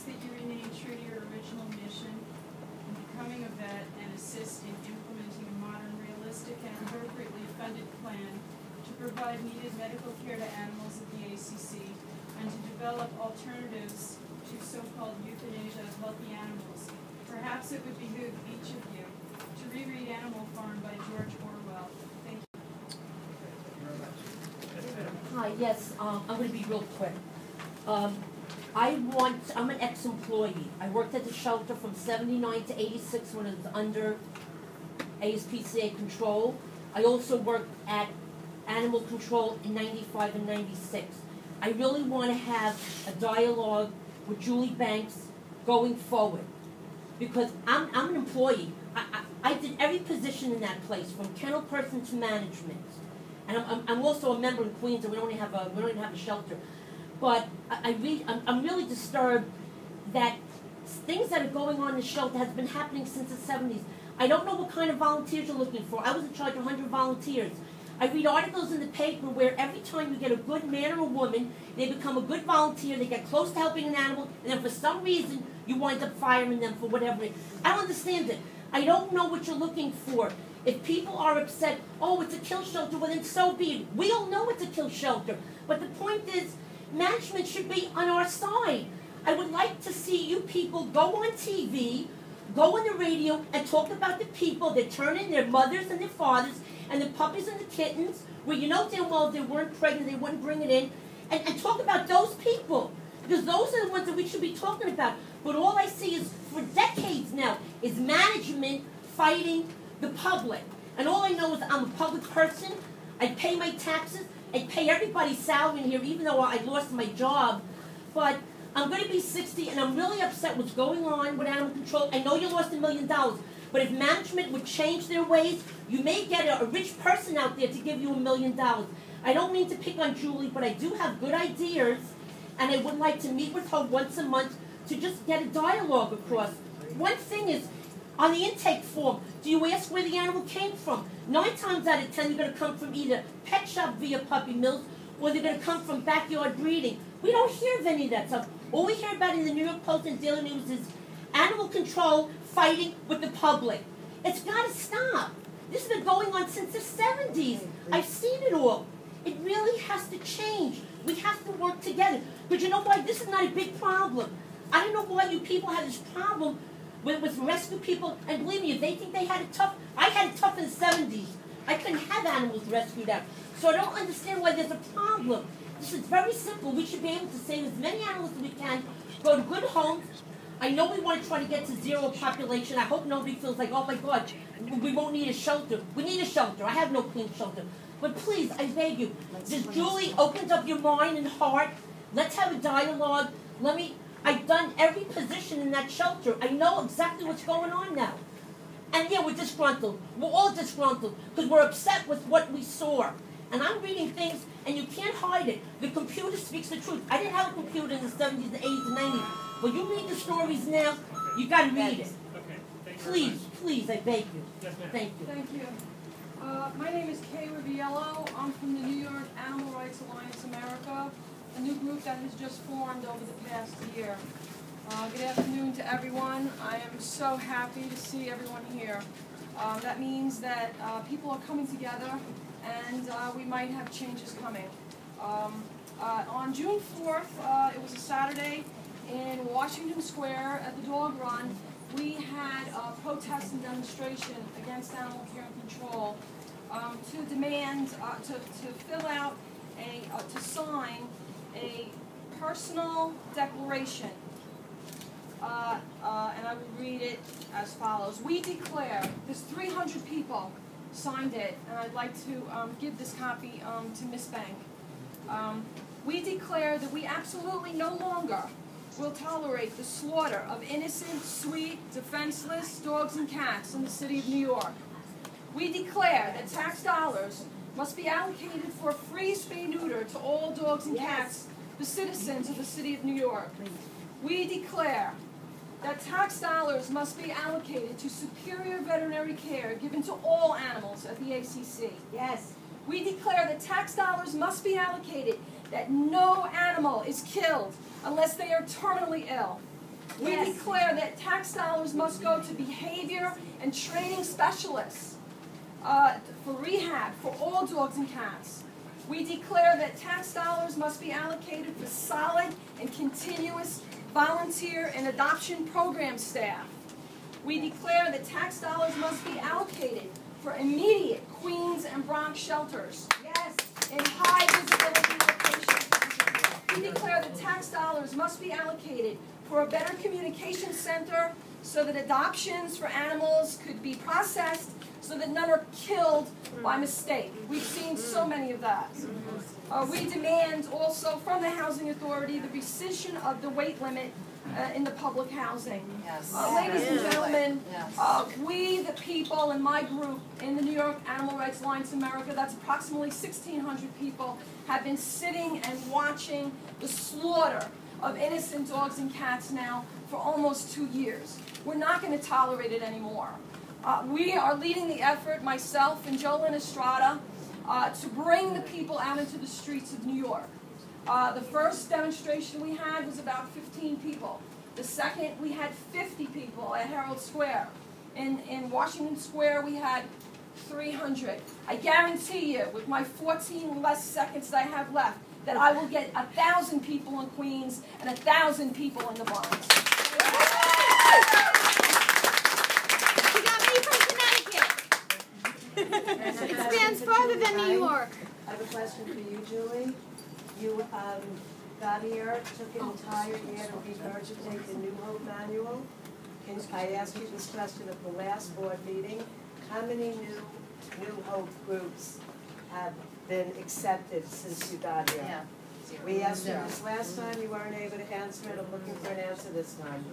ask that you remain true to your original mission in becoming a vet and assist in implementing a modern, realistic, and appropriately funded plan to provide needed medical care to animals at the ACC and to develop alternatives to so-called euthanasia of healthy animals. Perhaps it would behoove each of you to reread Animal Farm by George Orwell. Thank you. Hi, yes, I'm going to be real quick. I'm an ex-employee. I worked at the shelter from 79 to 86 when it was under ASPCA control. I also worked at animal control in 95 and 96. I really want to have a dialogue with Julie Banks going forward because I'm an employee. I did every position in that place, from kennel person to management. And I'm also a member in Queens, and we don't even have a shelter. But I'm really disturbed that things that are going on in the shelter has been happening since the 70s. I don't know what kind of volunteers you're looking for. I was in charge of 100 volunteers. I read articles in the paper where every time you get a good man or a woman, they become a good volunteer, they get close to helping an animal, and then for some reason, you wind up firing them for whatever. I don't understand it. I don't know what you're looking for. If people are upset, oh, it's a kill shelter, well then so be it. We all know it's a kill shelter. But the point is, management should be on our side. I would like to see you people go on TV, go on the radio, and talk about the people that turn in their mothers and their fathers, and the puppies and the kittens, where you know damn well if they weren't pregnant, they wouldn't bring it in, and talk about those people. Because those are the ones that we should be talking about. But all I see is, for decades now, is management fighting the public. And all I know is I'm a public person. I pay my taxes. I pay everybody's salary in here, even though I lost my job. But I'm going to be 60, and I'm really upset what's going on with animal control. I know you lost $1 million. But if management would change their ways, you may get a rich person out there to give you $1 million. I don't mean to pick on Julie, but I do have good ideas, and I would like to meet with her once a month to just get a dialogue across. One thing is, on the intake form, do you ask where the animal came from? 9 times out of 10, they're going to come from either pet shop via puppy mills, or they're going to come from backyard breeding. We don't hear of any of that stuff. All we hear about in the New York Post and Daily News is animal control fighting with the public. It's got to stop. This has been going on since the 70s. I've seen it all. It really has to change. We have to work together. But you know what? This is not a big problem. I don't know why you people have this problem with rescue people. And believe me, if they think they had it tough, I had it tough in the 70s. I couldn't have animals rescued out. So I don't understand why there's a problem. This is very simple. We should be able to save as many animals as we can, go to good homes. I know we want to try to get to zero population. I hope nobody feels like, oh my God, we won't need a shelter. We need a shelter. I have no clean shelter. But please, I beg you, just Julie opens up your mind and heart. Let's have a dialogue. I've done every position in that shelter. I know exactly what's going on now. And yeah, we're disgruntled. We're all disgruntled because we're upset with what we saw. And I'm reading things, and you can't hide it. The computer speaks the truth. I didn't have a computer in the 70s, the 80s, and 90s. But you read the stories now, you got to read it. Okay. Please, please, I beg you. Yes, ma'am. Thank you. Thank you. My name is Kay Riviello. I'm from the New York Animal Rights Alliance America, a new group that has just formed over the past year. Good afternoon to everyone. I am so happy to see everyone here. That means that people are coming together, and we might have changes coming. On June 4th, it was a Saturday, in Washington Square at the Dog Run, we had a protest and demonstration against animal care and control to demand, to fill out, to sign a personal declaration. And I will read it as follows. We declare, there's 300 people signed it, and I'd like to give this copy to Ms. Bank. We declare that we absolutely no longer will tolerate the slaughter of innocent, sweet, defenseless dogs and cats in the city of New York. We declare that tax dollars must be allocated for free spay-neuter to all dogs and cats, the citizens of the city of New York. We declare that tax dollars must be allocated to superior veterinary care given to all animals at the ACC. Yes. We declare that tax dollars must be allocated, that no animal is killed unless they are terminally ill. We declare that tax dollars must go to behavior and training specialists for rehab for all dogs and cats. We declare that tax dollars must be allocated for solid and continuous volunteer and adoption program staff. We declare that tax dollars must be allocated for immediate Queens and Bronx shelters in high visibility locations. We declare that tax dollars must be allocated for a better communication center so that adoptions for animals could be processed so that none are killed by mistake. We've seen so many of that. We demand also from the Housing Authority the rescission of the weight limit in the public housing. Ladies and gentlemen, we the people in my group in the New York Animal Rights Alliance America, that's approximately 1,600 people, have been sitting and watching the slaughter of innocent dogs and cats now for almost 2 years. We're not going to tolerate it anymore. We are leading the effort, myself and Jolyn Estrada, to bring the people out into the streets of New York. The first demonstration we had was about 15 people. The second, we had 50 people at Herald Square. In Washington Square, we had 300. I guarantee you, with my 14 less seconds that I have left, that I will get 1,000 people in Queens and 1,000 people in the Bronx. It stands farther than New York. I have a question for you, Julie. You got here, took an entire year to regurgitate the New Hope manual. I asked you this question at the last board meeting. How many New Hope groups have been accepted since you got here? We asked you this last time, you weren't able to answer it. I'm looking for an answer this time.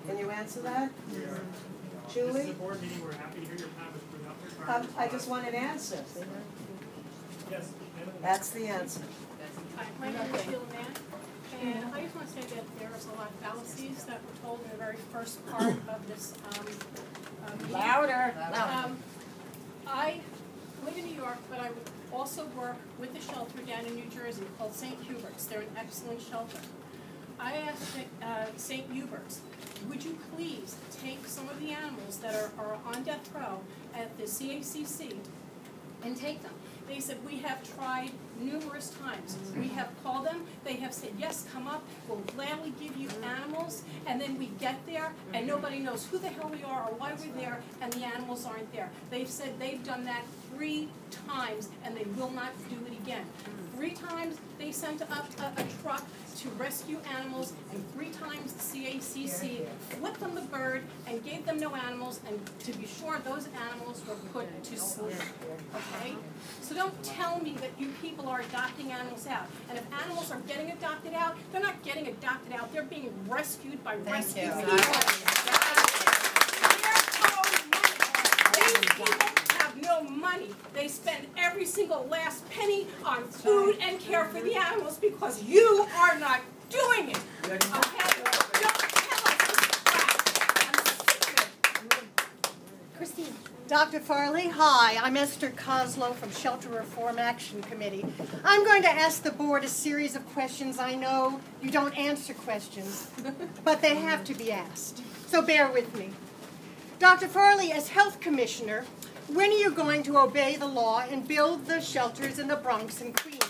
Can you answer that? Julie? This is a board meeting. We're happy to hear your comments without your I just want an answer. Yes. That's the answer. Hi, my name is Sheila Mann, and I just want to say that there was a lot of fallacies that were told in the very first part of this meeting. Louder. I live in New York, but I would also work with a shelter down in New Jersey called St. Hubert's. They're an excellent shelter. I asked St. Hubert's, would you please take some of the animals that are on death row at the CACC and take them? They said, we have tried numerous times. We have called them. They have said, yes, come up. We'll gladly give you animals. And then we get there, and nobody knows who the hell we are or why we're there, and the animals aren't there. They've said they've done that 3 times, and they will not do it again. 3 times they sent up a truck to rescue animals, and 3 times the CACC flipped them the bird and gave them no animals, and to be sure those animals were put to sleep. Okay? So don't tell me that you people are adopting animals out. And if animals are getting adopted out, they're not getting adopted out, they're being rescued by rescue people. These people have no money. They spend every single last penny on food and care for the animals because you are not doing it. Okay? Don't tell us this crap. I'm sick of it. Christine. Dr. Farley, hi. I'm Esther Kozlow from Shelter Reform Action Committee. I'm going to ask the board a series of questions. I know you don't answer questions, but they have to be asked. So bear with me. Dr. Farley, as Health Commissioner, when are you going to obey the law and build the shelters in the Bronx and Queens?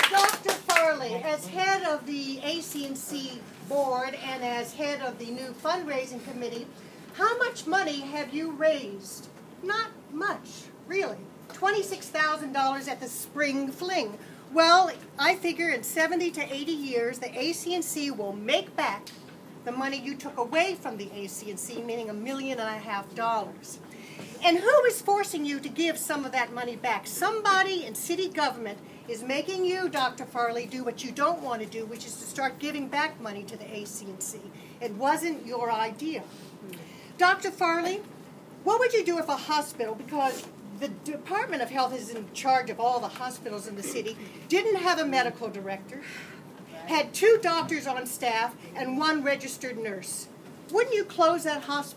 Dr. Farley, as head of the ACC board and as head of the new fundraising committee, how much money have you raised? Not much, really. $26,000 at the spring fling. Well, I figure in 70 to 80 years, the ACC will make back the money you took away from the ACC, meaning $1.5 million. And who is forcing you to give some of that money back? Somebody in city government is making you, Dr. Farley, do what you don't want to do, which is to start giving back money to the ACC. It wasn't your idea. Dr. Farley, what would you do if a hospital, because the Department of Health is in charge of all the hospitals in the city, didn't have a medical director, had 2 doctors on staff, and 1 registered nurse? Wouldn't you close that hospital?